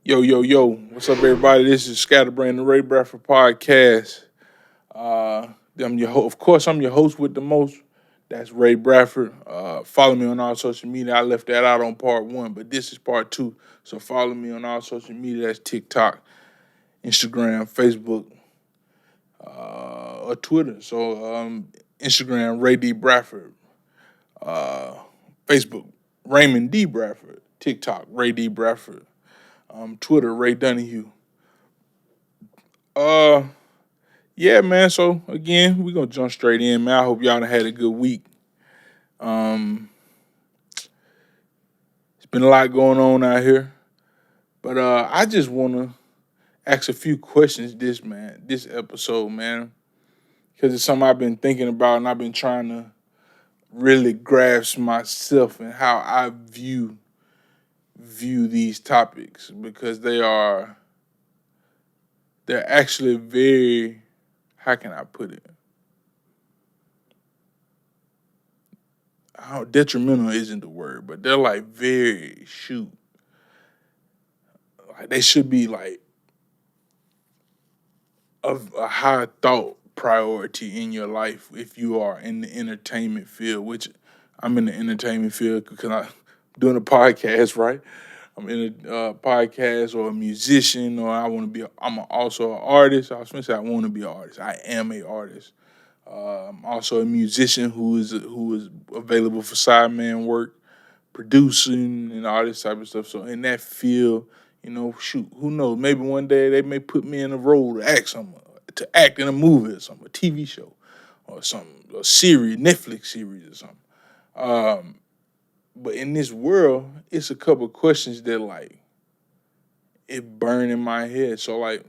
Yo, yo, yo. What's up, everybody? This is Scatterbrain, the Bradford podcast. Uh, of course, I'm your host with the most. That's Ray Bradford. Follow me on all social media. I left that out on part one, but this is part two. So follow me on all social media. That's TikTok, Instagram, Facebook, or Twitter. So Instagram, Ray D. Bradford. Uh, Facebook, Raymond D. Bradford. TikTok, Ray D. Bradford. Twitter, Ray Donahue. Uh, yeah, man. So again, we're gonna jump straight in, man. I hope y'all done had a good week. Um, it's been a lot going on out here, but I just wanna ask a few questions this episode, man, because it's something I've been thinking about and I've been trying to really grasp myself and how I view these topics because they're actually very, how can I put it? Detrimental isn't the word, but they're like very like they should be like of a high thought priority in your life if you are in the entertainment field, which I'm in the entertainment field because I'm doing a podcast, right? I'm in a podcast or a musician, or I want to be. Also an artist. I was going to say I want to be an artist. I am a artist. I'm also a musician who is available for sideman work, producing and all this type of stuff. So in that field, shoot, who knows? Maybe one day they may put me in a role to act in a movie or something, a TV show or something, a series, Netflix series or something. Um, but in this world, it's a couple questions that like it burn in my head. So like,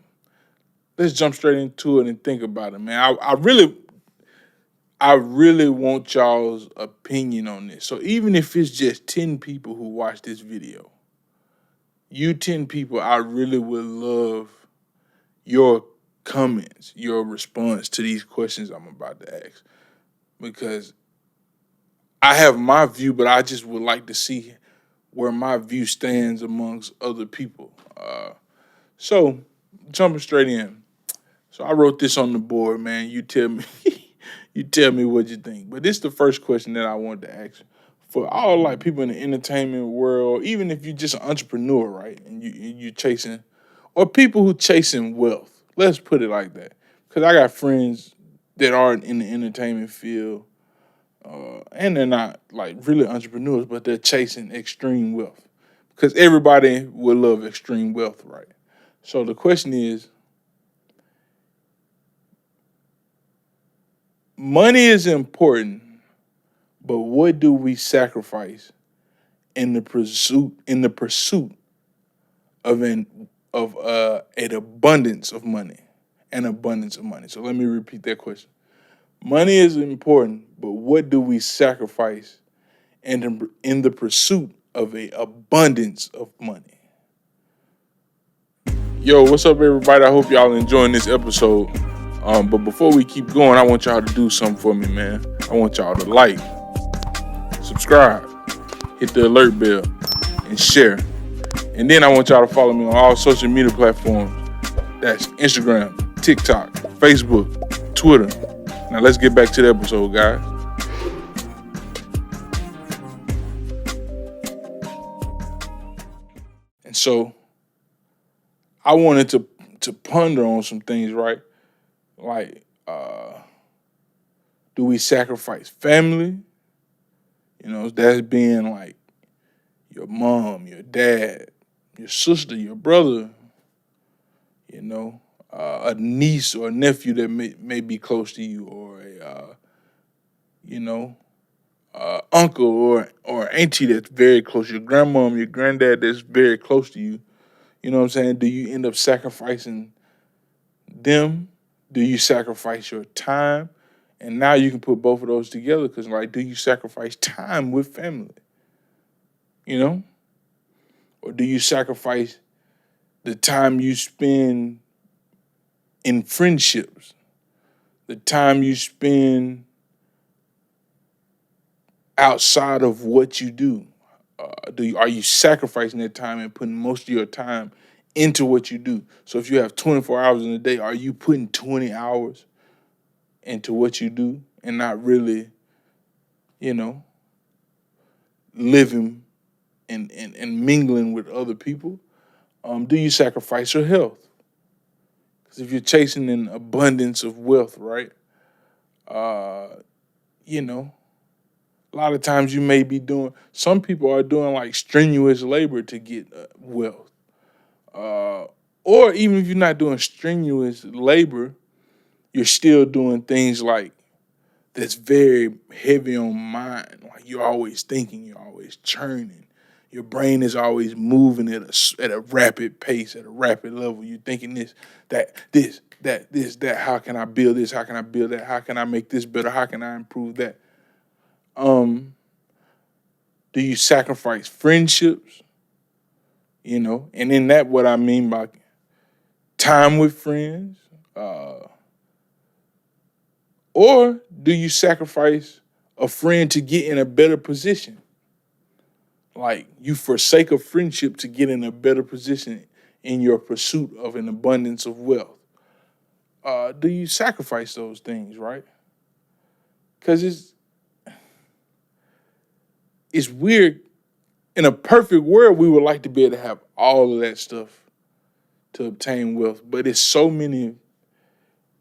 let's jump straight into it and think about it, man. I really want y'all's opinion on this. So even if it's just 10 people who watch this video, you 10 people, I really would love your comments, your response to these questions I'm about to ask. Because I have my view, but I just would like to see where my view stands amongst other people. So, jumping straight in. So I wrote this on the board, man. You tell me, you tell me what you think. But this is the first question that I wanted to ask for all like people in the entertainment world, even if you're just an entrepreneur, right? And you chasing, or people who chasing wealth. Let's put it like that, because I got friends that are in the entertainment field, and they're not like really entrepreneurs, but they're chasing extreme wealth. Because everybody will love extreme wealth, right? So the question is, money is important, but what do we sacrifice in the pursuit of an abundance of money? An abundance of money. So let me repeat that question. Money is important, but what do we sacrifice in the pursuit of a abundance of money? Yo, what's up, everybody? I hope y'all enjoying this episode. But before we keep going, I want y'all to do something for me, man. I want y'all to like, subscribe, hit the alert bell, and share. And then I want y'all to follow me on all social media platforms. That's Instagram, TikTok, Facebook, Twitter. Now let's get back to the episode, guys. And so I wanted to ponder on some things, right? Like, do we sacrifice family? That's being like your mom, your dad, your sister, your brother, a niece or a nephew that may be close to you, or you know, uncle or auntie that's very close, your grandmom, your granddad that's very close to you. You know what I'm saying? Do you end up sacrificing them? Do you sacrifice your time? And now you can put both of those together because, like, do you sacrifice time with family? You know? Or do you sacrifice the time you spend in friendships, the time you spend outside of what you do? Are you sacrificing that time and putting most of your time into what you do. So if you have 24 hours in a day, are you putting 20 hours into what you do and not really, you know, living and mingling with other people? Do you sacrifice your health? Because if you're chasing an abundance of wealth, right? Uh, you know, a lot of times you may be doing, some people are doing like strenuous labor to get wealth. Uh, or even if you're not doing strenuous labor, you're still doing things like that's very heavy on mind. Like you're always thinking, you're always churning. Your brain is always moving at a rapid pace, at a rapid level. You're thinking that. How can I build this? How can I build that? How can I make this better? How can I improve that? Um, do you sacrifice friendships? And in that, what I mean by time with friends, or do you sacrifice a friend to get in a better position? Like you forsake a friendship to get in a better position in your pursuit of an abundance of wealth. Do you sacrifice those things, right? Because it's weird. In a perfect world, we would like to be able to have all of that stuff to obtain wealth, but it's so many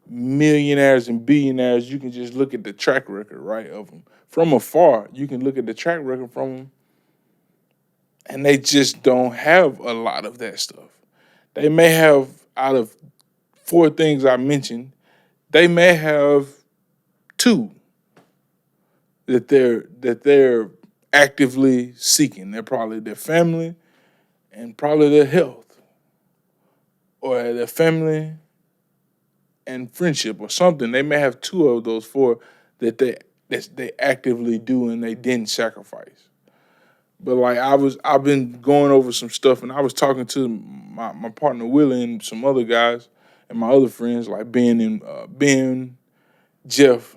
millionaires and billionaires. You can just look at the track record, right, of them from afar. You can look at the track record from them, and they just don't have a lot of that stuff. They may have, out of four things I mentioned, they may have two that they're actively seeking. They're probably their family and probably their health, or their family and friendship, or something. They may have two of those four that they actively do and they didn't sacrifice. But like I've been going over some stuff, and I was talking to my partner Willie and some other guys and my other friends like Ben, Jeff,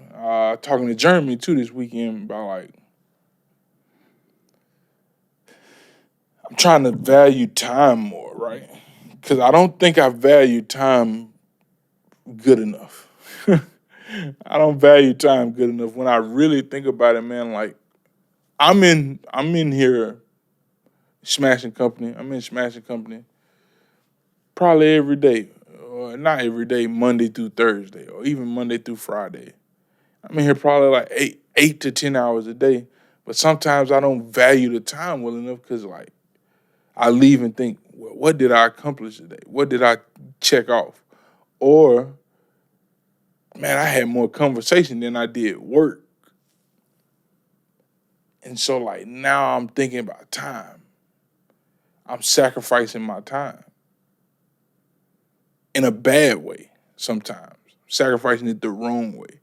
talking to Jeremy too this weekend about like I'm trying to value time more, right? Because I don't think I value time good enough. I don't value time good enough. When I really think about it, man, like I'm in here smashing company. I'm in smashing company probably every day, or not every day, Monday through Thursday, or even Monday through Friday. I'm in here probably like 8 to 10 hours a day. But sometimes I don't value the time well enough because like I leave and think, well, what did I accomplish today? What did I check off? Or man, I had more conversation than I did work. And so like now I'm thinking about time. I'm sacrificing my time in a bad way sometimes. Sacrificing it the wrong way.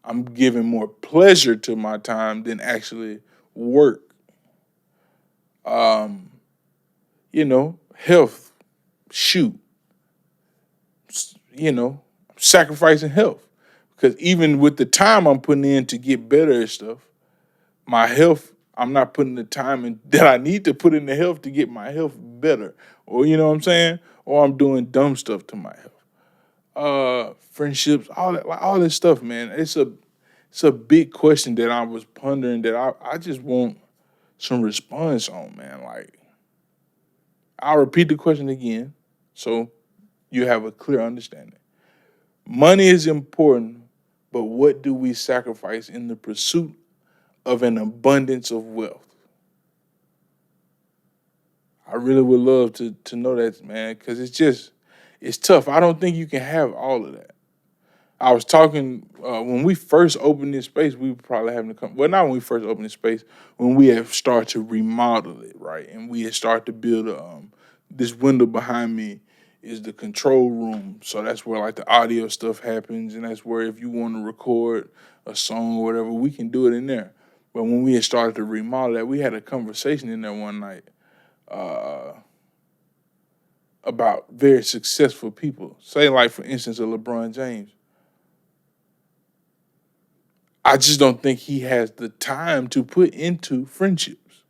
I'm giving more pleasure to my time than actually work. Um, Health, shoot, sacrificing health. Because even with the time I'm putting in to get better at stuff, my health, I'm not putting the time in that I need to put in the health to get my health better. Or you know what I'm saying? Or I'm doing dumb stuff to my health. Friendships, all that, like all this stuff, man. It's a big question that I was pondering that I just want some response on, man. Like I'll repeat the question again so you have a clear understanding. Money is important, but what do we sacrifice in the pursuit of an abundance of wealth? I really would love to know that, man, because it's tough. I don't think you can have all of that. I was talking when we first opened this space. We were probably having to come. Well, not when we first opened this space. When we had started to remodel it, right, and we had started to build this window behind me is the control room. So that's where like the audio stuff happens, and that's where if you want to record a song or whatever, we can do it in there. But when we had started to remodel that, we had a conversation in there one night uh, about very successful people. Say like for instance, a LeBron James. I just don't think he has the time to put into friendships.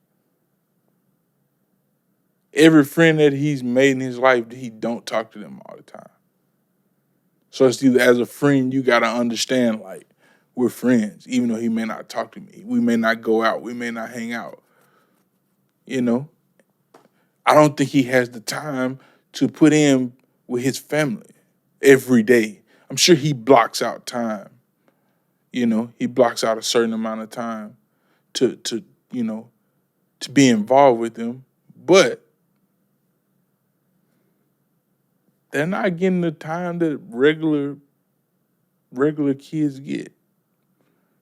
Every friend that he's made in his life, he don't talk to them all the time. So it's either as a friend, you gotta understand, like, we're friends, even though he may not talk to me. We may not go out, we may not hang out. You know? I don't think he has the time to put in with his family every day. I'm sure he blocks out time. You know, he blocks out a certain amount of time to you know, to be involved with them. But they're not getting the time that regular kids get.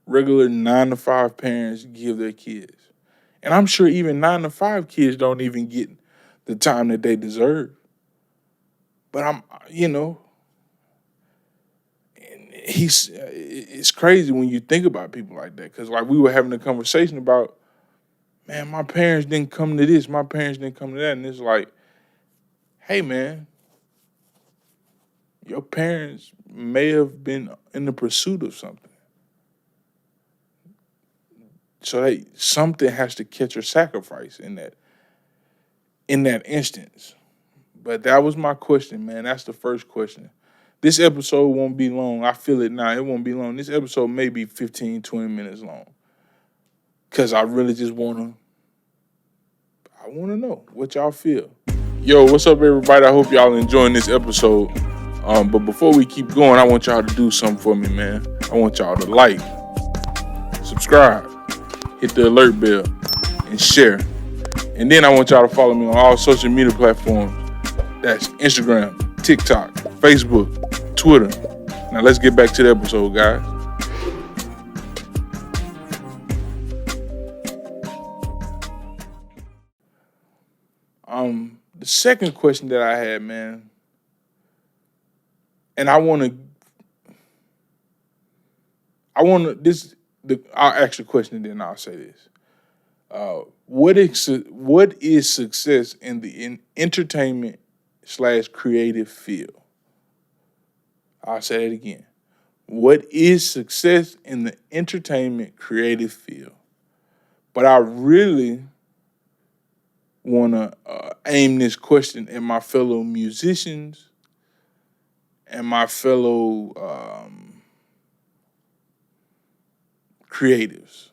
Regular 9 to 5 parents give their kids. And I'm sure even 9 to 5 kids don't even get the time that they deserve. But you know, it's crazy when you think about people like that. Cause like we were having a conversation about, man, my parents didn't come to this, my parents didn't come to that. And it's like, hey man, your parents may have been in the pursuit of something. So something has to catch your sacrifice in that instance. But that was my question, man. That's the first question. This episode won't be long. I feel it now. It won't be long. This episode may be 15, 20 minutes long. Because I really just want to know what y'all feel. Yo, what's up, everybody? I hope y'all enjoying this episode. But before we keep going, I want y'all to do something for me, man. I want y'all to like, subscribe, hit the alert bell, and share. And then I want y'all to follow me on all social media platforms. That's Instagram, TikTok, Facebook, Twitter. Now let's get back to the episode, guys. The second question that I had, man, and I'll ask the question and then I'll say this. What is success in the entertainment / creative field? I'll say it again. What is success in the entertainment creative field? But I really want to aim this question at my fellow musicians and my fellow creatives.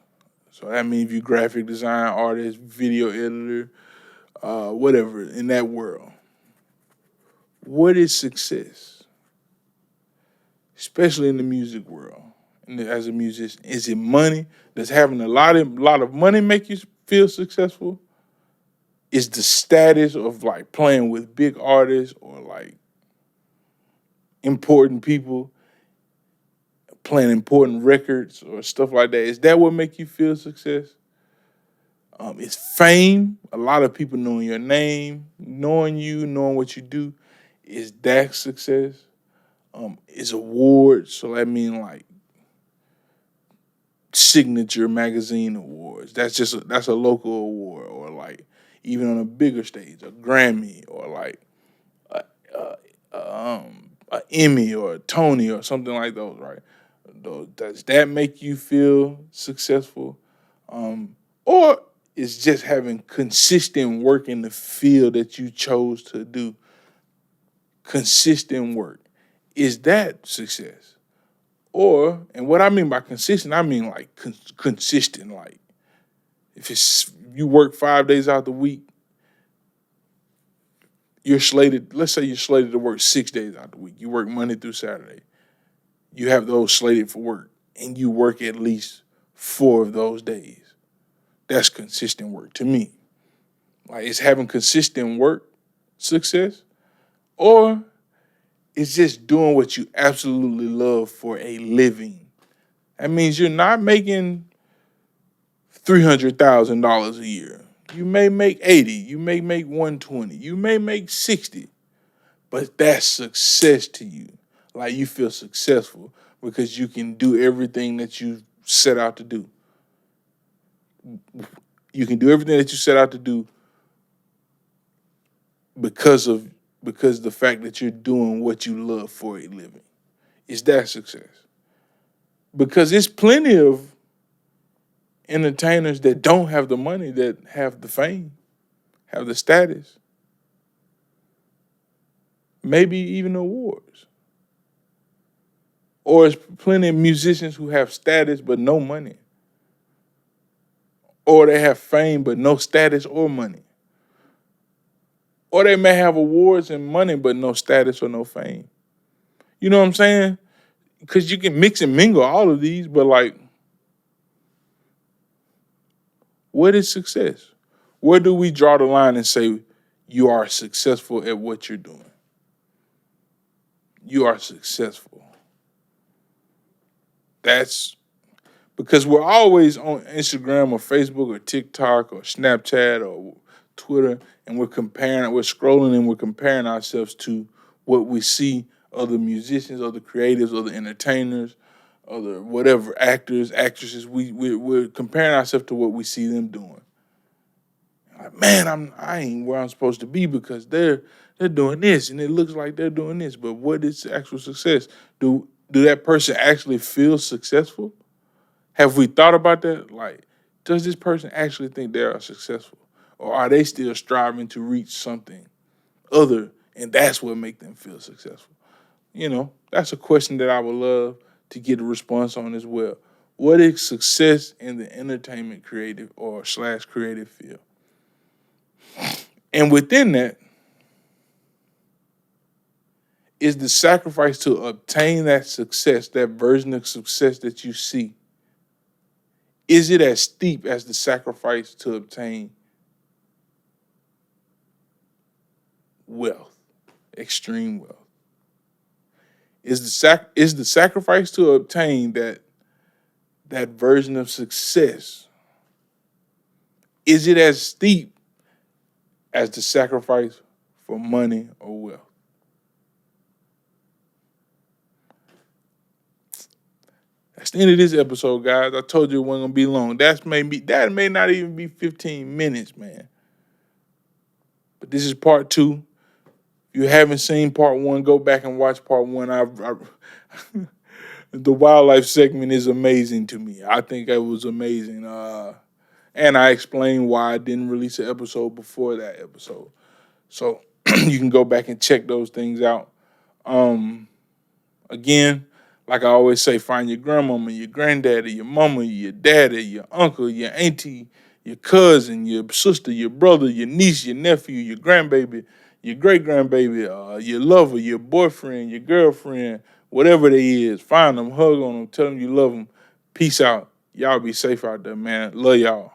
So that means if you graphic design, artist, video editor, whatever in that world. What is success? Especially in the music world. And as a musician, is it money? Does having a lot of money make you feel successful? Is the status of like playing with big artists or like important people, playing important records or stuff like that, is that what make you feel success? Is fame, a lot of people knowing your name, knowing you, knowing what you do, is that success? Is awards, so that mean like signature magazine awards. That's a local award, or like even on a bigger stage, a Grammy or like a Emmy or a Tony or something like those, right? Does that make you feel successful? Or is just having consistent work in the field that you chose to do, consistent work, is that success? Or, and what I mean by consistent, I mean like consistent, like if you work 5 days out the week, let's say you're slated to work 6 days out the week. You work Monday through Saturday. You have those slated for work, and you work at least 4 of those days. That's consistent work to me. Like, is having consistent work success? Or it's just doing what you absolutely love for a living. That means you're not making $300,000 a year. You may make 80, you may make 120, you may make 60, but that's success to you. Like, you feel successful because you can do everything that you set out to do. You can do everything that you set out to do because the fact that you're doing what you love for a living. Is that success? Because there's plenty of entertainers that don't have the money, that have the fame, have the status, maybe even awards. Or there's plenty of musicians who have status but no money. Or they have fame but no status or money. Or they may have awards and money but no status or no fame. You know what I'm saying? Because you can mix and mingle all of these, but like, what is success? Where do we draw the line and say you are successful at what you're doing? You are successful. That's because we're always on Instagram or Facebook or TikTok or Snapchat or Twitter, and we're scrolling and we're comparing ourselves to what we see other musicians, other creatives, other entertainers, other whatever actors, actresses. We're comparing ourselves to what we see them doing. Like, man, I ain't where I'm supposed to be because they're doing this and it looks like they're doing this. But what is actual success? Do that person actually feel successful? Have we thought about that? Like, does this person actually think they are successful? Or are they still striving to reach something other and that's what makes them feel successful? You know, that's a question that I would love to get a response on as well. What is success in the entertainment creative or / creative field? And within that, is the sacrifice to obtain that success, that version of success that you see, is it as steep as the sacrifice to obtain wealth, extreme wealth? Is the sacrifice to obtain that version of success, is it as steep as the sacrifice for money or wealth? That's the end of this episode, guys. I told you it wasn't gonna be long. That may not even be 15 minutes, man. But this is part 2. If you haven't seen part 1, go back and watch part 1. The wildlife segment is amazing to me. I think it was amazing. And I explained why I didn't release an episode before that episode. So you can go back and check those things out. Again, like I always say, find your grandmama, your granddaddy, your mama, your daddy, your uncle, your auntie, your cousin, your sister, your brother, your niece, your nephew, your grandbaby, your great-grandbaby, your lover, your boyfriend, your girlfriend, whatever they is. Find them, hug on them, tell them you love them. Peace out. Y'all be safe out there, man. Love y'all.